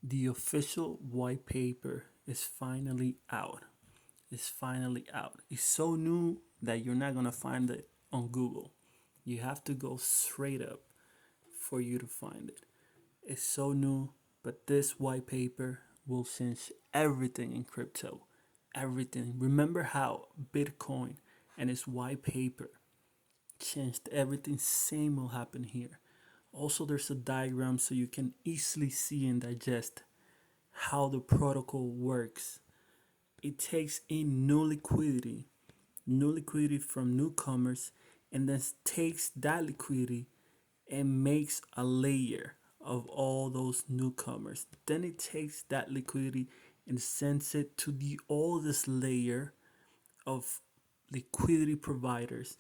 The official white paper is finally out. It's finally out. It's so new that you're not gonna find it on Google. You have to go straight up for you to find it. It's so new, but this white paper will change everything in crypto. Everything. Remember how Bitcoin and its white paper changed everything? Same will happen here. Also, there's a diagram so you can easily see and digest how the protocol works. It takes in new liquidity from newcomers, and then takes that liquidity and makes a layer of all those newcomers. Then it takes that liquidity and sends it to the oldest layer of liquidity providers,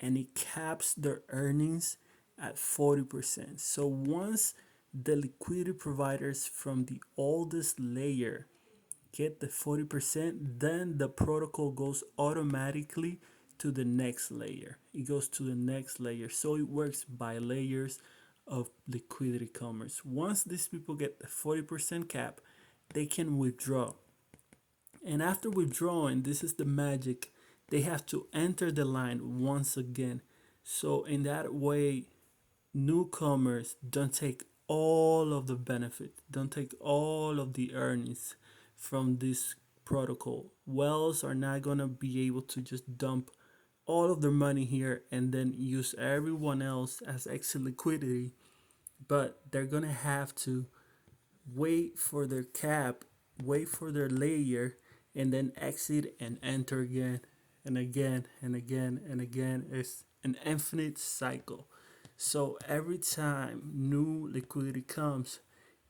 and it caps their earnings at 40%. So once the liquidity providers from the oldest layer get the 40%, then the protocol goes automatically to the next layer. It goes to the next layer. So it works by layers of liquidity commerce. Once these people get the 40% cap, they can withdraw. And after withdrawing, this is the magic, they have to enter the line once again. So in that way, newcomers don't take all of the benefit, don't take all of the earnings from this protocol. Whales are not gonna be able to just dump all of their money here and then use everyone else as extra liquidity, but they're gonna have to wait for their cap, wait for their layer, and then exit and enter again and again and again and again. It's an infinite cycle. So every time new liquidity comes,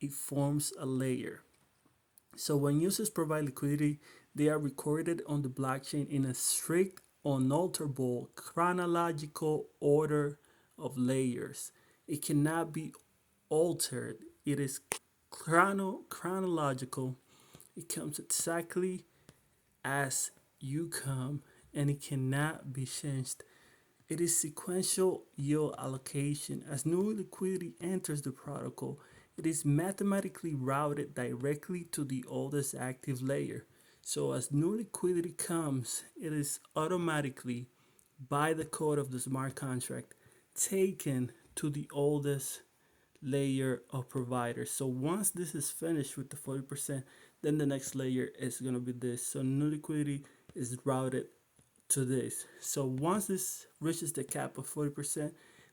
it forms a layer. So when users provide liquidity, they are recorded on the blockchain in a strict, unalterable, chronological order of layers. It cannot be altered. It is chronological. It comes exactly as you come, and it cannot be changed. It is sequential yield allocation. As new liquidity enters the protocol, it is mathematically routed directly to the oldest active layer. So as new liquidity comes, it is automatically, by the code of the smart contract, taken to the oldest layer of providers. So once this is finished with the 40%, then the next layer is going to be this. So new liquidity is routed to this. So once this reaches the cap of 40%,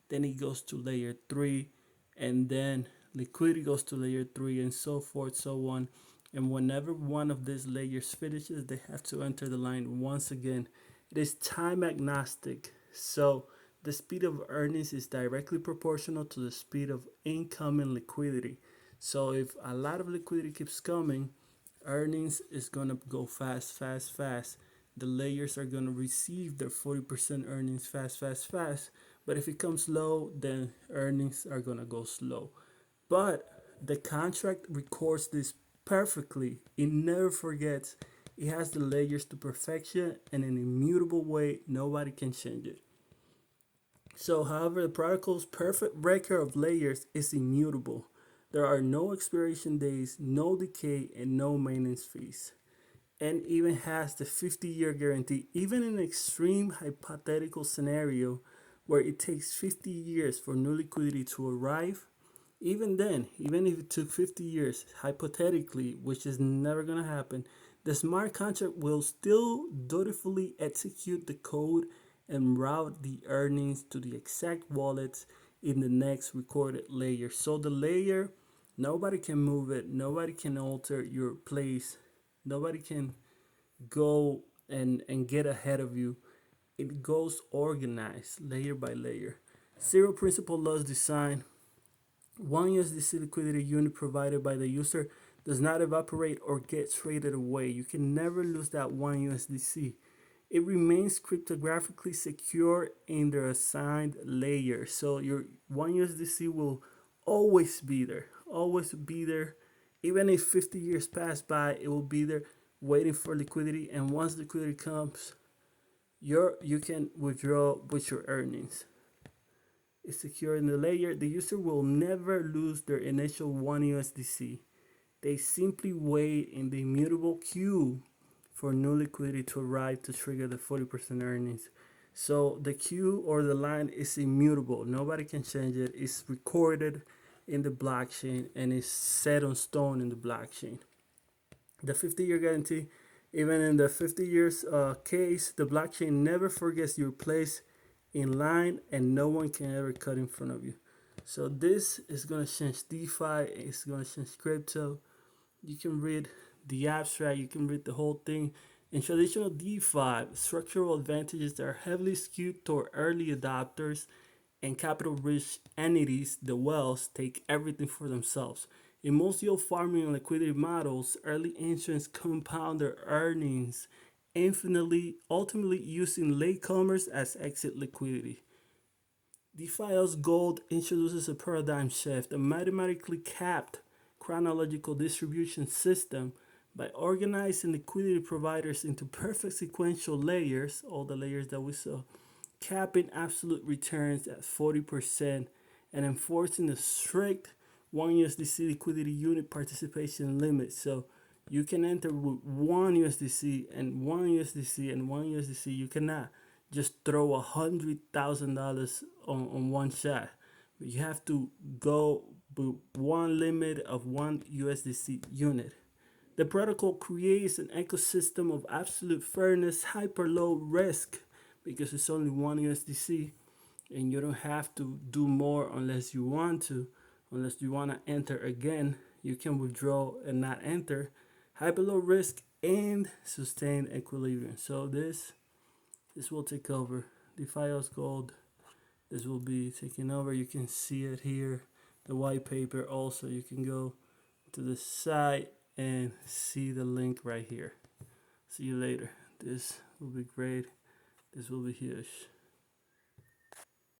then it goes to layer 3, and then liquidity goes to layer 3, and so forth, so on. And whenever one of these layers finishes, they have to enter the line once again. It is time agnostic. So the speed of earnings is directly proportional to the speed of incoming liquidity. So if a lot of liquidity keeps coming, earnings is gonna go fast, fast, fast. The layers are gonna receive their 40% earnings fast, fast, fast. But if it comes low, then earnings are gonna go slow. But the contract records this perfectly. It never forgets. It has the layers to perfection and in an immutable way. Nobody can change it. So, however, the protocol's perfect record of layers is immutable. There are no expiration days, no decay, and no maintenance fees. And even has the 50-year guarantee. Even in an extreme hypothetical scenario where it takes 50 years for new liquidity to arrive, even then, even if it took 50 years, hypothetically, which is never going to happen, the smart contract will still dutifully execute the code and route the earnings to the exact wallets in the next recorded layer. So the layer, nobody can move it, nobody can alter your place, nobody can go and get ahead of you. It goes organized layer by layer. Zero principal loss design. One USDC liquidity unit provided by the user does not evaporate or get traded away. You can never lose that one USDC. It remains cryptographically secure in the assigned layer. So your one USDC will always be there, always be there. Even if 50 years pass by, it will be there waiting for liquidity. And once liquidity comes, you can withdraw with your earnings. It's secure in the layer. The user will never lose their initial one USDC. They simply wait in the immutable queue for new liquidity to arrive to trigger the 40% earnings. So the queue or the line is immutable. Nobody can change it. It's recorded in the blockchain and it's set on stone in the blockchain. The 50-year guarantee, even in the 50 years case, the blockchain never forgets your place in line and no one can ever cut in front of you. So this is going to change DeFi. It's going to change crypto. You can read the abstract. You can read the whole thing. In traditional DeFi, structural advantages are heavily skewed toward early adopters and capital-rich entities, the whales, take everything for themselves. In most yield farming and liquidity models, early entrants compound their earnings infinitely, ultimately using latecomers as exit liquidity. defius.gold introduces a paradigm shift, a mathematically capped chronological distribution system by organizing liquidity providers into perfect sequential layers, all the layers that we saw, capping absolute returns at 40% and enforcing a strict 1 USDC liquidity unit participation limit. So you can enter with 1 USDC and 1 USDC and 1 USDC. You cannot just throw $100,000 on one shot. But you have to go with one limit of 1 USDC unit. The protocol creates an ecosystem of absolute fairness, hyper low risk, because it's only 1 USDC and you don't have to do more unless you want to. Unless you want to enter again, you can withdraw and not enter. Hyper low risk and sustained equilibrium. So this will take over. defius.gold, this will be taking over. You can see it here. The white paper also, you can go to the site and see the link right here. See you later. This will be great. This will be huge.